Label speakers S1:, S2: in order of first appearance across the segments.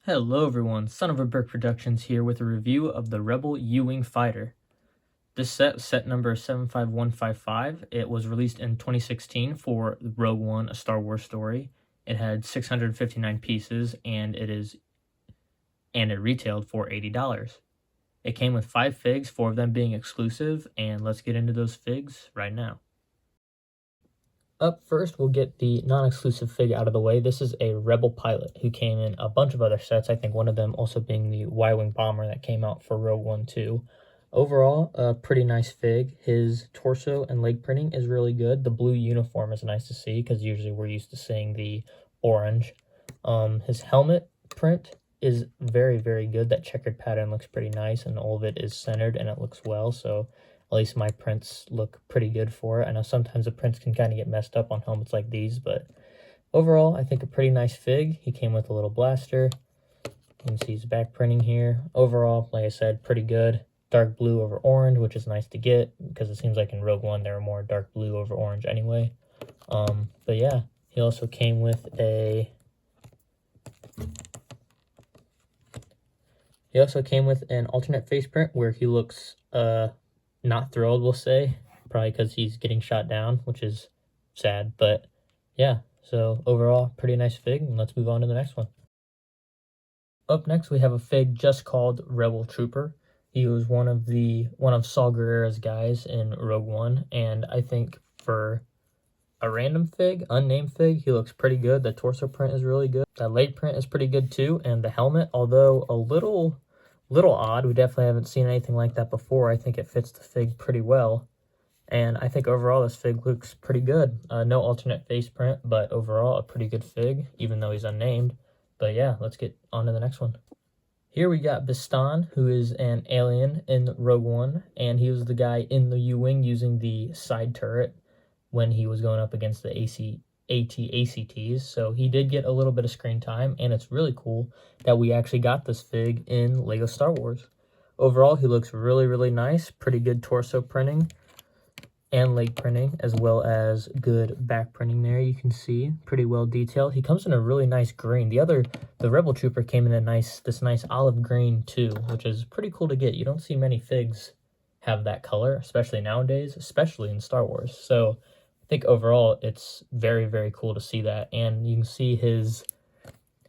S1: Hello everyone, Son of a Brick Productions here with a review of the Rebel U-Wing Fighter. This set number 75155, it was released in 2016 for Rogue One, A Star Wars Story. It had 659 pieces and it retailed for $80. It came with 5 figs, 4 of them being exclusive, and let's get into those figs right now. Up first, we'll get the non-exclusive fig out of the way. This is a Rebel pilot who came in a bunch of other sets, I think one of them also being the Y-Wing bomber that came out for Rogue One 2. Overall, a pretty nice fig. His torso and leg printing is really good. The blue uniform is nice to see because usually we're used to seeing the orange. His helmet print is very, very good. That checkered pattern looks pretty nice, and all of it is centered and it looks well, so at least my prints look pretty good for it. I know sometimes the prints can kind of get messed up on helmets like these, but overall, I think a pretty nice fig. He came with a little blaster. You can see his back printing here. Overall, like I said, pretty good. Dark blue over orange, which is nice to get, because it seems like in Rogue One, there were more dark blue over orange anyway. But yeah, he also came with a... He also came with an alternate face print where he looks, not thrilled, we'll say, probably because he's getting shot down, which is sad, but yeah, so overall pretty nice fig, and let's move on to the next one. Up next we have a fig just called Rebel Trooper. He was one of Saw Gerrera's guys in Rogue One, and I think for a random fig, unnamed fig, he looks pretty good. The torso print is really good. The leg print is pretty good too, and the helmet, although a little odd, we definitely haven't seen anything like that before. I think it fits the fig pretty well, and I think overall this fig looks pretty good. No alternate face print, but overall a pretty good fig, even though he's unnamed. But yeah, let's get on to the next one. Here we got Bistan, who is an alien in Rogue One, and he was the guy in the U-Wing using the side turret when he was going up against the AT-ACTs, so he did get a little bit of screen time, and it's really cool that we actually got this fig in LEGO Star Wars. Overall, he looks really, really nice. Pretty good torso printing and leg printing, as well as good back printing there. You can see pretty well detailed. He comes in a really nice green. The Rebel Trooper came in this nice olive green too, which is pretty cool to get. You don't see many figs have that color, especially nowadays, especially in Star Wars. So I think overall it's very, very cool to see that. And you can see his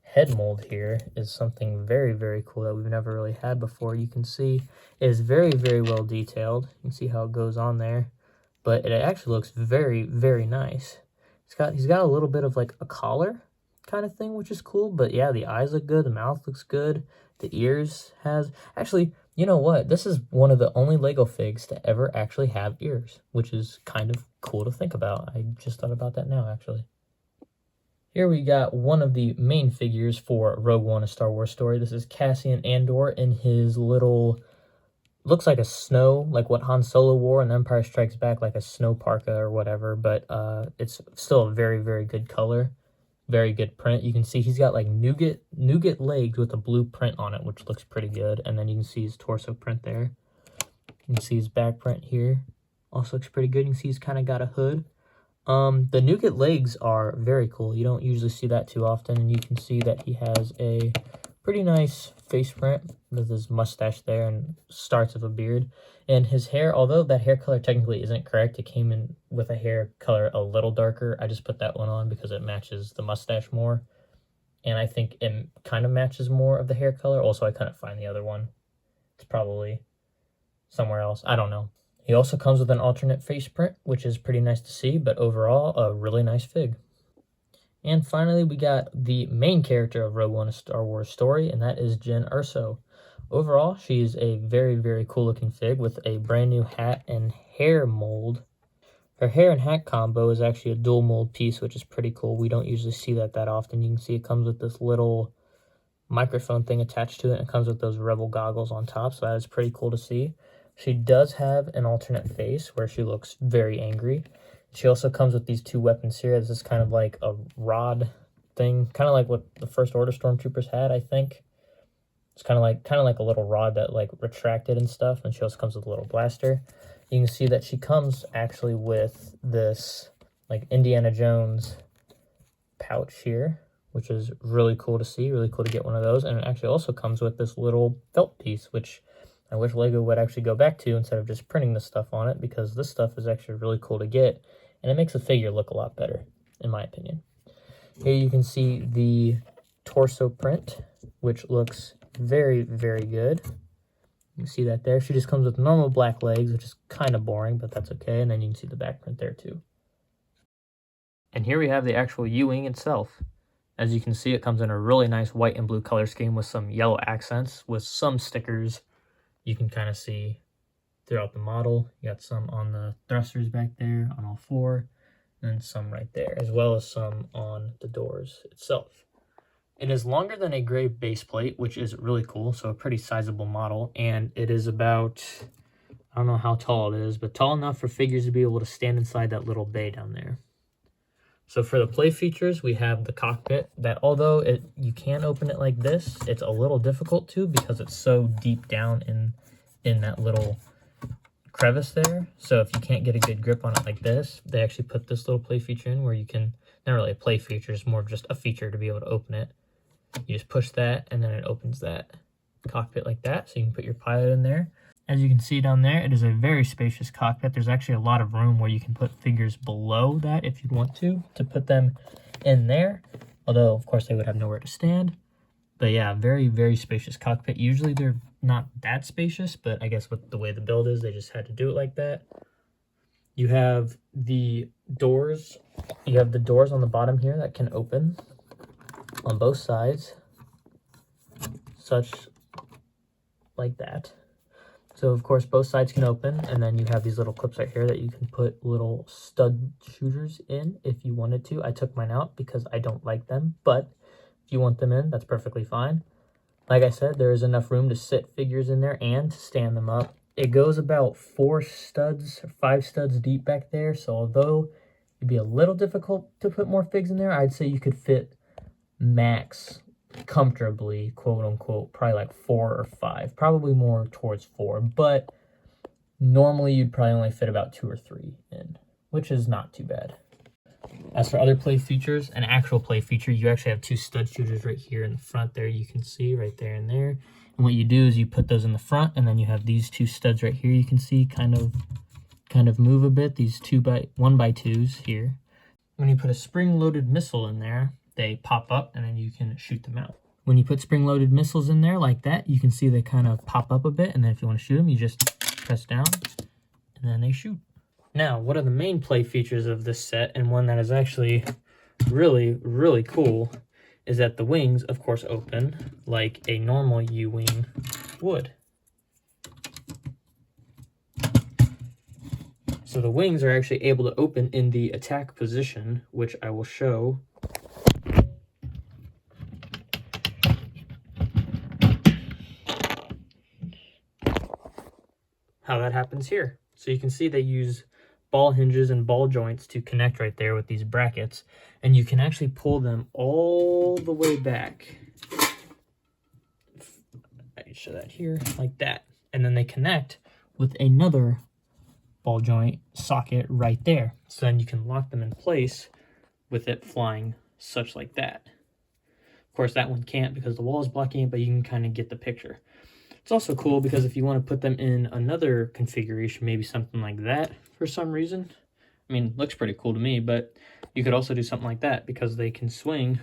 S1: head mold here is something very, very cool that we've never really had before. You can see it is very, very well detailed. You can see how it goes on there, but it actually looks very, very nice. He's got a little bit of like a collar kind of thing, which is cool. But yeah, the eyes look good, the mouth looks good, the ears actually, you know what? This is one of the only LEGO figs to ever actually have ears, which is kind of cool to think about. I just thought about that now, actually. Here we got one of the main figures for Rogue One, A Star Wars Story. This is Cassian Andor in his little, looks like a snow, like what Han Solo wore in Empire Strikes Back, like a snow parka or whatever, but it's still a very, very good color. Very good print. You can see he's got like nougat legs with a blue print on it, which looks pretty good. And then you can see his torso print there. You can see his back print here. Also looks pretty good. You can see he's kind of got a hood. The nougat legs are very cool. You don't usually see that too often. And you can see that he has a pretty nice face print with his mustache there and starts of a beard. And his hair, although that hair color technically isn't correct, it came in with a hair color a little darker. I just put that one on because it matches the mustache more. And I think it kind of matches more of the hair color. Also, I couldn't find the other one. It's probably somewhere else. I don't know. He also comes with an alternate face print, which is pretty nice to see, but overall, a really nice fig. And finally, we got the main character of Rogue One, A Star Wars Story, and that is Jyn Erso. Overall, she's a very, very cool looking fig with a brand new hat and hair mold. Her hair and hat combo is actually a dual mold piece, which is pretty cool. We don't usually see that often. You can see it comes with this little microphone thing attached to it, and it comes with those Rebel goggles on top, so that is pretty cool to see. She does have an alternate face where she looks very angry. She also comes with these 2 weapons here. This is kind of like a rod thing, kind of like what the First Order Stormtroopers had, I think. It's kind of like a little rod that like retracted and stuff, and she also comes with a little blaster. You can see that she comes actually with this like Indiana Jones pouch here, which is really cool to see, really cool to get one of those. And it actually also comes with this little felt piece, which I wish LEGO would actually go back to instead of just printing this stuff on it, because this stuff is actually really cool to get, and it makes the figure look a lot better, in my opinion. Here you can see the torso print, which looks very, very good. You can see that there. She just comes with normal black legs, which is kind of boring, but that's okay. And then you can see the back print there too. And here we have the actual U-Wing itself. As you can see, it comes in a really nice white and blue color scheme with some yellow accents, with some stickers you can kind of see throughout the model. You got some on the thrusters back there on all four, and some right there, as well as some on the doors itself. It is longer than a gray base plate, which is really cool, so a pretty sizable model, and it is about, I don't know how tall it is, but tall enough for figures to be able to stand inside that little bay down there. So for the play features, we have the cockpit that, although you can open it like this, it's a little difficult to because it's so deep down in that little crevice there. So if you can't get a good grip on it like this, they actually put this little play feature in where you can, not really a play feature, it's more of just a feature to be able to open it. You just push that and then it opens that cockpit like that, so you can put your pilot in there. As you can see down there, it is a very spacious cockpit. There's actually a lot of room where you can put figures below that if you'd want to put them in there. Although, of course, they would have nowhere to stand. But yeah, very, very spacious cockpit. Usually they're not that spacious, but I guess with the way the build is, they just had to do it like that. You have the doors. You have the doors on the bottom here that can open on both sides, such like that. So of course both sides can open, and then you have these little clips right here that you can put little stud shooters in if you wanted to. I took mine out because I don't like them, but if you want them in, that's perfectly fine. Like I said, there is enough room to sit figures in there and to stand them up. It goes about 4 studs, 5 studs deep back there, so although it'd be a little difficult to put more figs in there, I'd say you could fit max comfortably, quote unquote, probably like 4 or 5, probably more towards 4, but normally you'd probably only fit about 2 or 3 in, which is not too bad. As for other play features, an actual play feature, you actually have 2 stud shooters right here in the front there, you can see right there and there. And what you do is you put those in the front, and then you have these 2 studs right here, you can see kind of move a bit, these 1x2s here. When you put a spring-loaded missile in there, they pop up and then you can shoot them out. When you put spring-loaded missiles in there like that, you can see they kind of pop up a bit, and then if you want to shoot them, you just press down and then they shoot. Now, what are the main play features of this set, and one that is actually really, really cool, is that the wings, of course, open like a normal U-Wing would. So the wings are actually able to open in the attack position, which I will show. How that happens here. So you can see they use ball hinges and ball joints to connect right there with these brackets, and you can actually pull them all the way back. I can show that here, like that. And then they connect with another ball joint socket right there. So then you can lock them in place with it flying such like that. Of course, that one can't because the wall is blocking it, but you can kind of get the picture. It's also cool because if you want to put them in another configuration, maybe something like that for some reason. I mean, looks pretty cool to me, but you could also do something like that because they can swing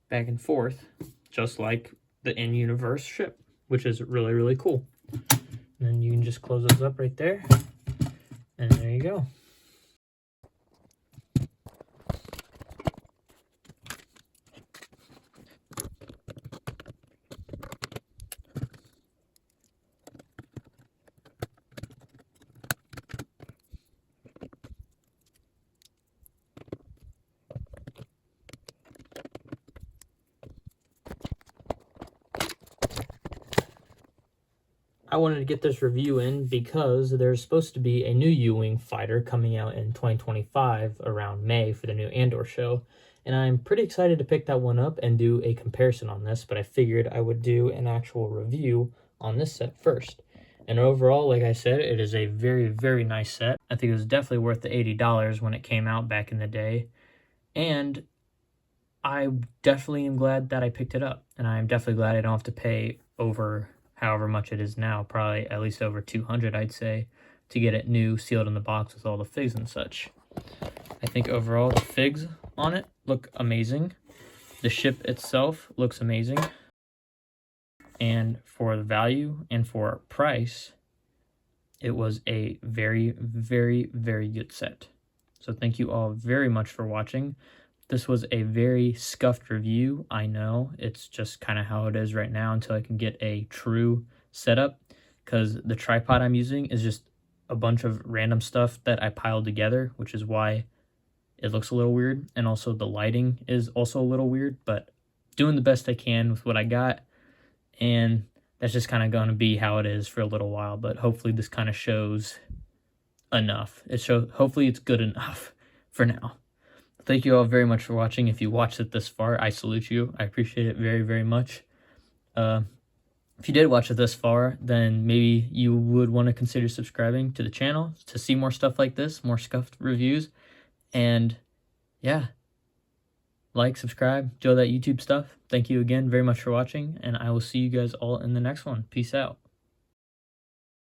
S1: back and forth just like the in-universe ship, which is really, really cool. And then you can just close those up right there, and there you go. I wanted to get this review in because there's supposed to be a new U-Wing fighter coming out in 2025 around May for the new Andor show, and I'm pretty excited to pick that one up and do a comparison on this, but I figured I would do an actual review on this set first. And overall, like I said, it is a very, very nice set. I think it was definitely worth the $80 when it came out back in the day, and I definitely am glad that I picked it up, and I'm definitely glad I don't have to pay over however much it is now, probably at least over 200, I'd say, to get it new, sealed in the box with all the figs and such. I think overall the figs on it look amazing. The ship itself looks amazing. And for the value and for price, it was a very, very, very good set. So thank you all very much for watching. This was a very scuffed review. I know it's just kind of how it is right now until I can get a true setup, because the tripod I'm using is just a bunch of random stuff that I piled together, which is why it looks a little weird. And also the lighting is also a little weird, but doing the best I can with what I got. And that's just kind of going to be how it is for a little while, but hopefully this kind of shows enough. Hopefully it's good enough for now. Thank you all very much for watching. If you watched it this far, I salute you. I appreciate it very, very much. If you did watch it this far, then maybe you would want to consider subscribing to the channel to see more stuff like this, more scuffed reviews. And yeah, like, subscribe, do all that YouTube stuff. Thank you again very much for watching, and I will see you guys all in the next one. Peace out.